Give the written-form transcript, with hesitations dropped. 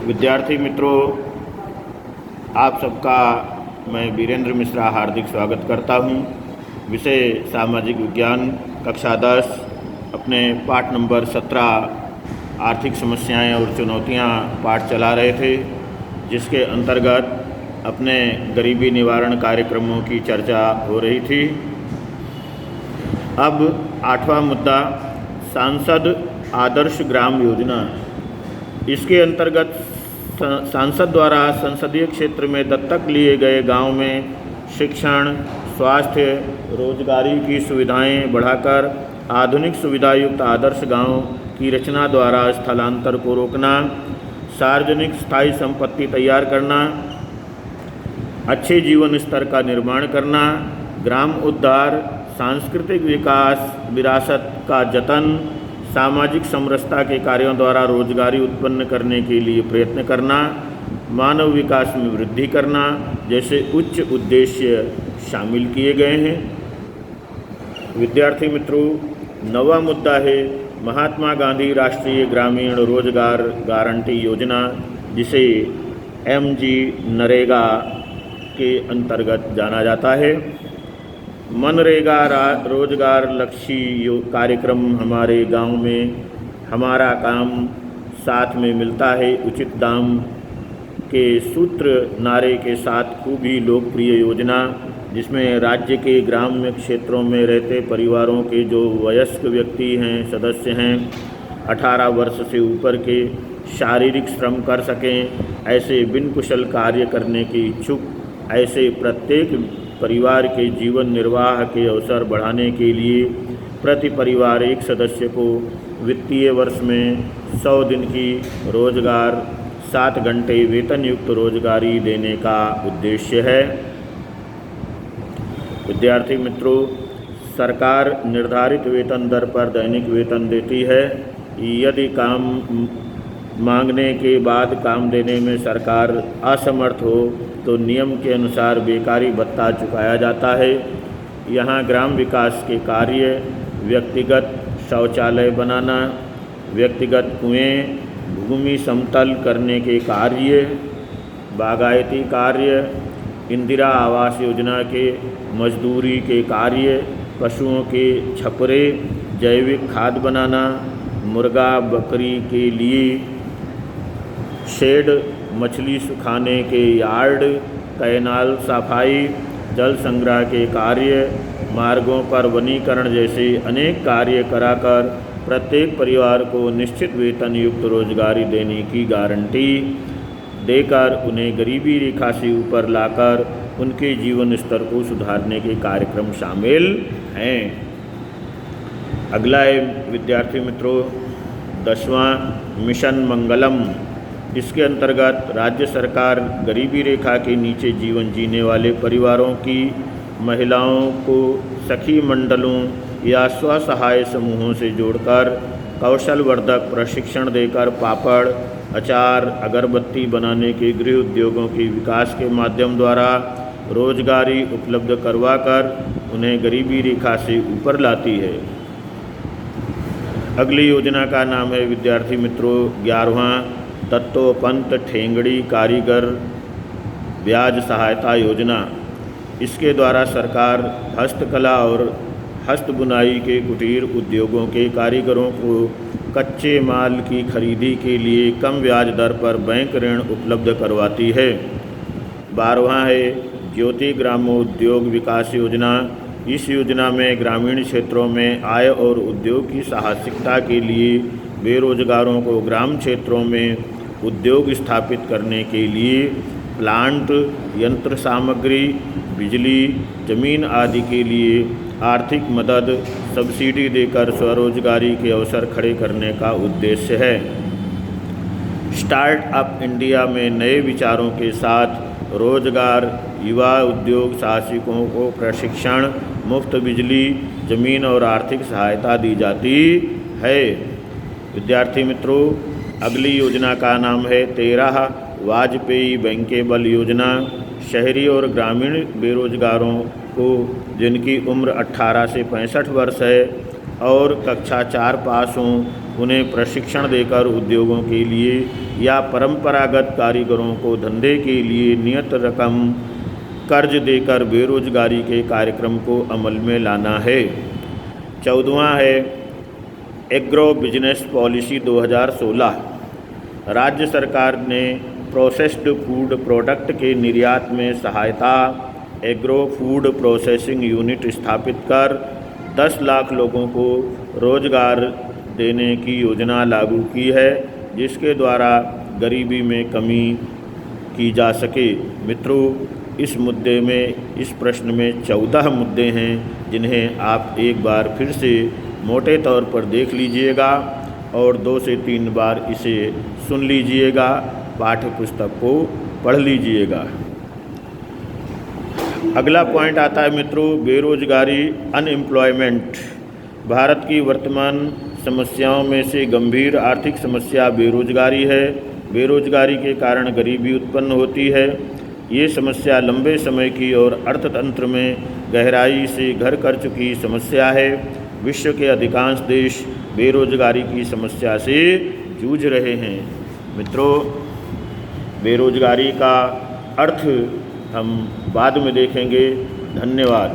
विद्यार्थी मित्रों, आप सबका मैं वीरेंद्र मिश्रा हार्दिक स्वागत करता हूं। विषय सामाजिक विज्ञान कक्षा 10 अपने पाठ नंबर 17 आर्थिक समस्याएं और चुनौतियां पाठ चला रहे थे, जिसके अंतर्गत अपने गरीबी निवारण कार्यक्रमों की चर्चा हो रही थी। अब 8वां मुद्दा सांसद आदर्श ग्राम योजना। इसके अंतर्गत सांसद द्वारा संसदीय क्षेत्र में दत्तक लिए गए गांव में शिक्षण, स्वास्थ्य, रोजगारी की सुविधाएं बढ़ाकर आधुनिक सुविधा युक्त आदर्श गांव की रचना द्वारा स्थलांतर को रोकना, सार्वजनिक स्थायी संपत्ति तैयार करना, अच्छे जीवन स्तर का निर्माण करना, ग्राम उद्धार, सांस्कृतिक विकास, विरासत का जतन, सामाजिक समरसता के कार्यों द्वारा रोजगारी उत्पन्न करने के लिए प्रयत्न करना, मानव विकास में वृद्धि करना जैसे उच्च उद्देश्य शामिल किए गए हैं। विद्यार्थी मित्रों, 9वां मुद्दा है महात्मा गांधी राष्ट्रीय ग्रामीण रोजगार गारंटी योजना, जिसे MG नरेगा के अंतर्गत जाना जाता है। मनरेगा रोजगार लक्षी कार्यक्रम हमारे गांव में हमारा काम साथ में मिलता है उचित दाम के सूत्र नारे के साथ खूब ही लोकप्रिय योजना, जिसमें राज्य के ग्राम्य क्षेत्रों में रहते परिवारों के जो वयस्क व्यक्ति हैं, सदस्य हैं, 18 वर्ष से ऊपर के शारीरिक श्रम कर सकें, ऐसे बिन कुशल कार्य करने के इच्छुक ऐसे प्रत्येक परिवार के जीवन निर्वाह के अवसर बढ़ाने के लिए प्रति परिवार एक सदस्य को वित्तीय वर्ष में 100 दिन की रोजगार 7 घंटे वेतन युक्त रोजगारी देने का उद्देश्य है। विद्यार्थी मित्रों, सरकार निर्धारित वेतन दर पर दैनिक वेतन देती है। यदि काम मांगने के बाद काम देने में सरकार असमर्थ हो तो नियम के अनुसार बेकारी भत्ता चुकाया जाता है। यहाँ ग्राम विकास के कार्य, व्यक्तिगत शौचालय बनाना, व्यक्तिगत कुएं, भूमि समतल करने के कार्य, बागायती कार्य, इंदिरा आवास योजना के मजदूरी के कार्य, पशुओं के छपरे, जैविक खाद बनाना, मुर्गा बकरी के लिए शेड, मछली सुखाने के यार्ड, कैनाल सफाई, जल संग्रह के कार्य, मार्गों पर वनीकरण जैसे अनेक कार्य कराकर प्रत्येक परिवार को निश्चित वेतन युक्त रोजगारी देने की गारंटी देकर उन्हें गरीबी रेखा से ऊपर लाकर उनके जीवन स्तर को सुधारने के कार्यक्रम शामिल हैं। अगला है विद्यार्थी मित्रों 10वां मिशन मंगलम। इसके अंतर्गत राज्य सरकार गरीबी रेखा के नीचे जीवन जीने वाले परिवारों की महिलाओं को सखी मंडलों या स्वसहाय समूहों से जोड़कर कौशलवर्धक प्रशिक्षण देकर पापड़, अचार, अगरबत्ती बनाने के गृह उद्योगों के विकास के माध्यम द्वारा रोजगारी उपलब्ध करवाकर उन्हें गरीबी रेखा से ऊपर लाती है। अगली योजना का नाम है विद्यार्थी मित्रों 11वां दत्तोपंत ठेंगड़ी कारीगर ब्याज सहायता योजना। इसके द्वारा सरकार हस्तकला और हस्त बुनाई के कुटीर उद्योगों के कारीगरों को कच्चे माल की खरीदी के लिए कम ब्याज दर पर बैंक ऋण उपलब्ध करवाती है। 12वां है ज्योति ग्रामोद्योग विकास योजना। इस योजना में ग्रामीण क्षेत्रों में आय और उद्योग की साहसिकता के लिए बेरोजगारों को ग्राम क्षेत्रों में उद्योग स्थापित करने के लिए प्लांट, यंत्र सामग्री, बिजली, जमीन आदि के लिए आर्थिक मदद, सब्सिडी देकर स्वरोजगारी के अवसर खड़े करने का उद्देश्य है। स्टार्टअप इंडिया में नए विचारों के साथ रोजगार, युवा उद्योग साहसिकों को प्रशिक्षण, मुफ्त बिजली, जमीन और आर्थिक सहायता दी जाती है। विद्यार्थी मित्रों, अगली योजना का नाम है 13 वाजपेयी बैंकेबल योजना। शहरी और ग्रामीण बेरोजगारों को जिनकी उम्र 18 से 65 वर्ष है और कक्षा 4 पास हों, उन्हें प्रशिक्षण देकर उद्योगों के लिए या परंपरागत कारीगरों को धंधे के लिए नियत रकम कर्ज देकर बेरोजगारी के कार्यक्रम को अमल में लाना है। 14वां है एग्रो बिजनेस पॉलिसी 2016। राज्य सरकार ने प्रोसेस्ड फूड प्रोडक्ट के निर्यात में सहायता एग्रो फूड प्रोसेसिंग यूनिट स्थापित कर 10 लाख लोगों को रोजगार देने की योजना लागू की है, जिसके द्वारा गरीबी में कमी की जा सके। मित्रों, इस मुद्दे में, इस प्रश्न में 14 मुद्दे हैं, जिन्हें आप एक बार फिर से मोटे तौर पर देख लीजिएगा और 2 से 3 बार इसे सुन लीजिएगा, पाठ्य पुस्तक को पढ़ लीजिएगा। अगला पॉइंट आता है मित्रों, बेरोजगारी, अनएम्प्लॉयमेंट। भारत की वर्तमान समस्याओं में से गंभीर आर्थिक समस्या बेरोजगारी है। बेरोजगारी के कारण गरीबी उत्पन्न होती है। ये समस्या लंबे समय की और अर्थतंत्र में गहराई से घर कर चुकी समस्या है। विश्व के अधिकांश देश बेरोजगारी की समस्या से जूझ रहे हैं। मित्रों, बेरोजगारी का अर्थ हम बाद में देखेंगे। धन्यवाद।